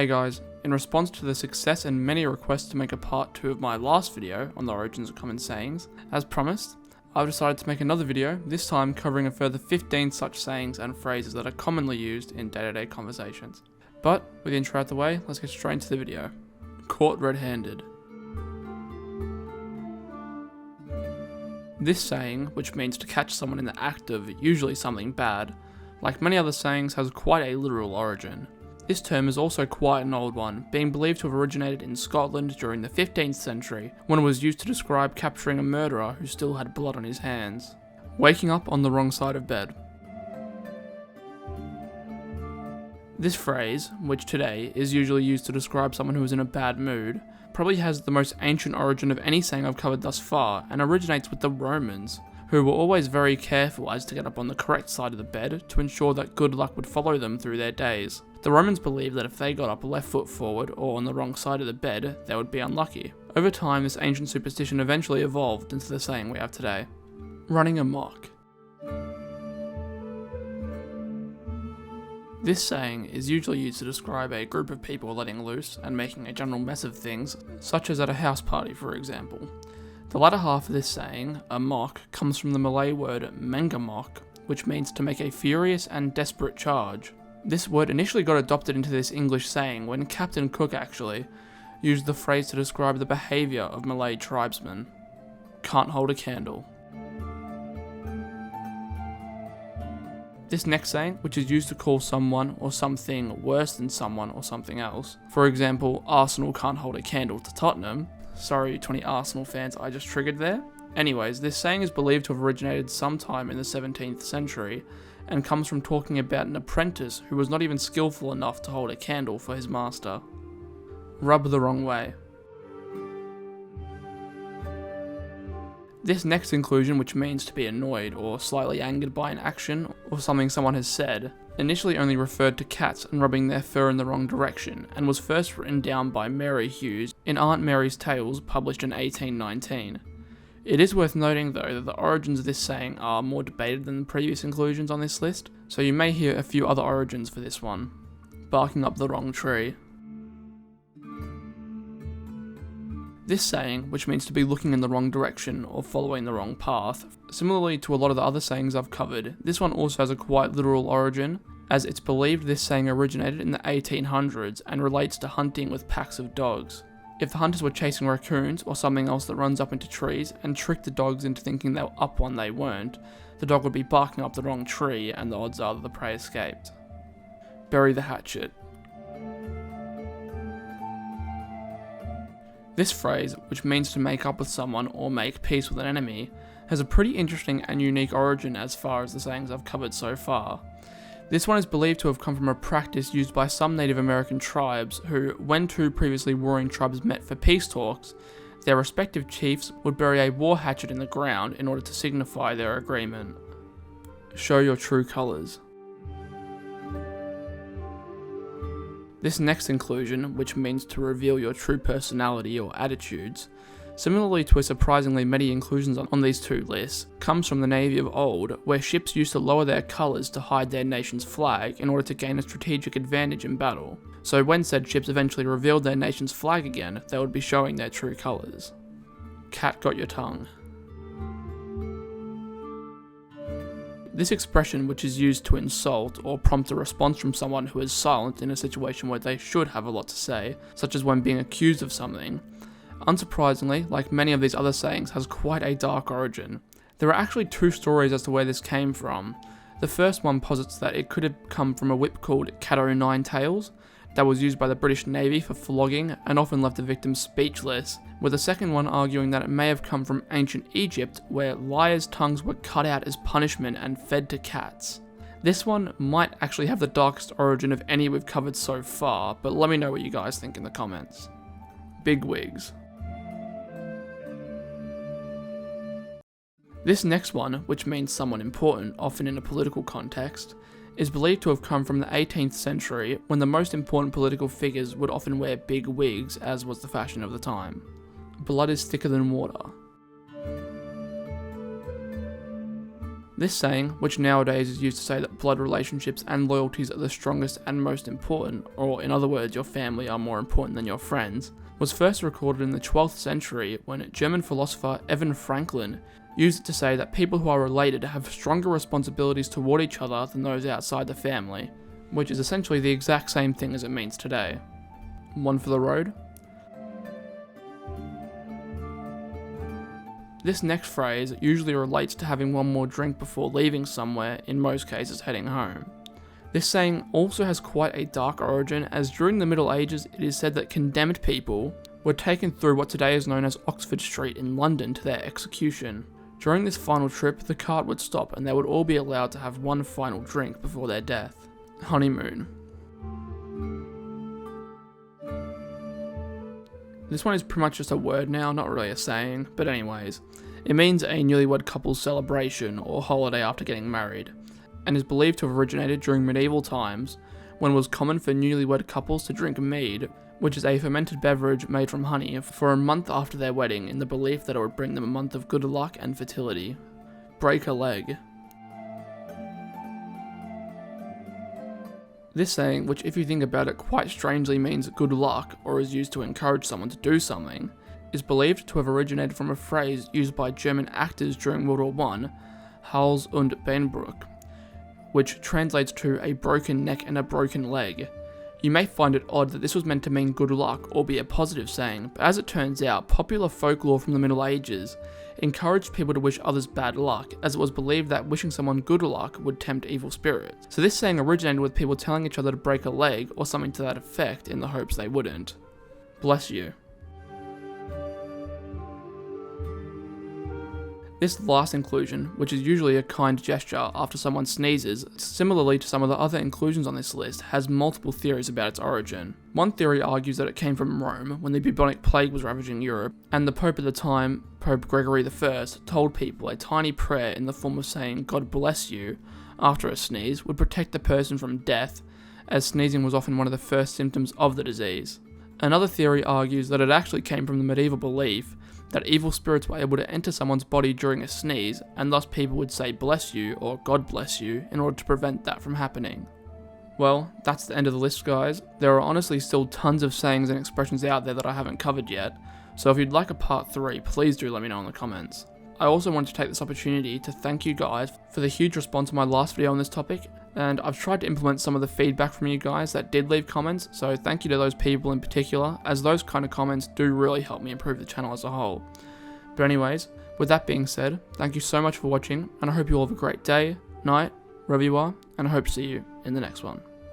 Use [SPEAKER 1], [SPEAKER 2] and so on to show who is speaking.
[SPEAKER 1] Hey guys, in response to the success and many requests to make a part 2 of my last video on the origins of common sayings, as promised, I've decided to make another video, this time covering a further 15 such sayings and phrases that are commonly used in day-to-day conversations. But, with the intro out the way, let's get straight into the video. Caught red-handed. This saying, which means to catch someone in the act of usually something bad, like many other sayings has quite a literal origin. This term is also quite an old one, being believed to have originated in Scotland during the 15th century, when it was used to describe capturing a murderer who still had blood on his hands. Waking up on the wrong side of bed. This phrase, which today is usually used to describe someone who is in a bad mood, probably has the most ancient origin of any saying I've covered thus far, and originates with the Romans, who were always very careful as to get up on the correct side of the bed to ensure that good luck would follow them through their days. The Romans believed that if they got up left foot forward or on the wrong side of the bed, they would be unlucky. Over time, this ancient superstition eventually evolved into the saying we have today. Running amok. This saying is usually used to describe a group of people letting loose and making a general mess of things, such as at a house party for example. The latter half of this saying, amok, comes from the Malay word mengamok, which means to make a furious and desperate charge. This word initially got adopted into this English saying when Captain Cook actually used the phrase to describe the behaviour of Malay tribesmen. Can't hold a candle. This next saying, which is used to call someone or something worse than someone or something else, for example, Arsenal can't hold a candle to Tottenham. Sorry 20 Arsenal fans I just triggered there. Anyways, this saying is believed to have originated sometime in the 17th century, and comes from talking about an apprentice who was not even skillful enough to hold a candle for his master. Rub the wrong way. This next inclusion, which means to be annoyed or slightly angered by an action or something someone has said, initially only referred to cats and rubbing their fur in the wrong direction, and was first written down by Mary Hughes in Aunt Mary's Tales, published in 1819. It is worth noting though that the origins of this saying are more debated than the previous inclusions on this list, so you may hear a few other origins for this one. Barking up the wrong tree. This saying, which means to be looking in the wrong direction or following the wrong path, similarly to a lot of the other sayings I've covered, this one also has a quite literal origin, as it's believed this saying originated in the 1800s and relates to hunting with packs of dogs. If the hunters were chasing raccoons or something else that runs up into trees and tricked the dogs into thinking they were up when they weren't, the dog would be barking up the wrong tree and the odds are that the prey escaped. Bury the hatchet. This phrase, which means to make up with someone or make peace with an enemy, has a pretty interesting and unique origin as far as the sayings I've covered so far. This one is believed to have come from a practice used by some Native American tribes who, when two previously warring tribes met for peace talks, their respective chiefs would bury a war hatchet in the ground in order to signify their agreement. Show your true colours. This next inclusion, which means to reveal your true personality or attitudes, similarly to a surprisingly many inclusions on these two lists, comes from the Navy of old, where ships used to lower their colours to hide their nation's flag in order to gain a strategic advantage in battle. So when said ships eventually revealed their nation's flag again, they would be showing their true colours. Cat got your tongue. This expression, which is used to insult or prompt a response from someone who is silent in a situation where they should have a lot to say, such as when being accused of something, unsurprisingly, like many of these other sayings, has quite a dark origin. There are actually two stories as to where this came from. The first one posits that it could have come from a whip called Cat o' Nine Tails, that was used by the British Navy for flogging and often left the victim speechless, with the second one arguing that it may have come from ancient Egypt, where liars' tongues were cut out as punishment and fed to cats. This one might actually have the darkest origin of any we've covered so far, but let me know what you guys think in the comments. Big wigs. This next one, which means someone important, often in a political context, is believed to have come from the 18th century, when the most important political figures would often wear big wigs, as was the fashion of the time. Blood is thicker than water. This saying, which nowadays is used to say that blood relationships and loyalties are the strongest and most important, or in other words, your family are more important than your friends, was first recorded in the 12th century when German philosopher Evan Franklin used it to say that people who are related have stronger responsibilities toward each other than those outside the family, which is essentially the exact same thing as it means today. One for the road? This next phrase usually relates to having one more drink before leaving somewhere, in most cases heading home. This saying also has quite a dark origin, as during the Middle Ages it is said that condemned people were taken through what today is known as Oxford Street in London to their execution. During this final trip, the cart would stop and they would all be allowed to have one final drink before their death. Honeymoon. This one is pretty much just a word now, not really a saying, but anyways. It means a newlywed couple's celebration or holiday after getting married, and is believed to have originated during medieval times, when it was common for newlywed couples to drink mead, which is a fermented beverage made from honey, for a month after their wedding in the belief that it would bring them a month of good luck and fertility. Break a leg. This saying, which if you think about it quite strangely means good luck or is used to encourage someone to do something, is believed to have originated from a phrase used by German actors during World War I, Hals- und Beinbruch, which translates to a broken neck and a broken leg. You may find it odd that this was meant to mean good luck or be a positive saying, but as it turns out, popular folklore from the Middle Ages encouraged people to wish others bad luck, as it was believed that wishing someone good luck would tempt evil spirits. So this saying originated with people telling each other to break a leg or something to that effect in the hopes they wouldn't. Bless you. This last inclusion, which is usually a kind gesture after someone sneezes, similarly to some of the other inclusions on this list, has multiple theories about its origin. One theory argues that it came from Rome, when the bubonic plague was ravaging Europe, and the Pope at the time, Pope Gregory I, told people a tiny prayer in the form of saying "God bless you" after a sneeze would protect the person from death, as sneezing was often one of the first symptoms of the disease. Another theory argues that it actually came from the medieval belief that evil spirits were able to enter someone's body during a sneeze, and thus people would say "bless you" or "God bless you" in order to prevent that from happening. Well, that's the end of the list, guys. There are honestly still tons of sayings and expressions out there that I haven't covered yet, so if you'd like a part 3, please do let me know in the comments. I also want to take this opportunity to thank you guys for the huge response to my last video on this topic, and I've tried to implement some of the feedback from you guys that did leave comments, so thank you to those people in particular, as those kind of comments do really help me improve the channel as a whole. But anyways, with that being said, thank you so much for watching, and I hope you all have a great day, night, wherever you are, and I hope to see you in the next one.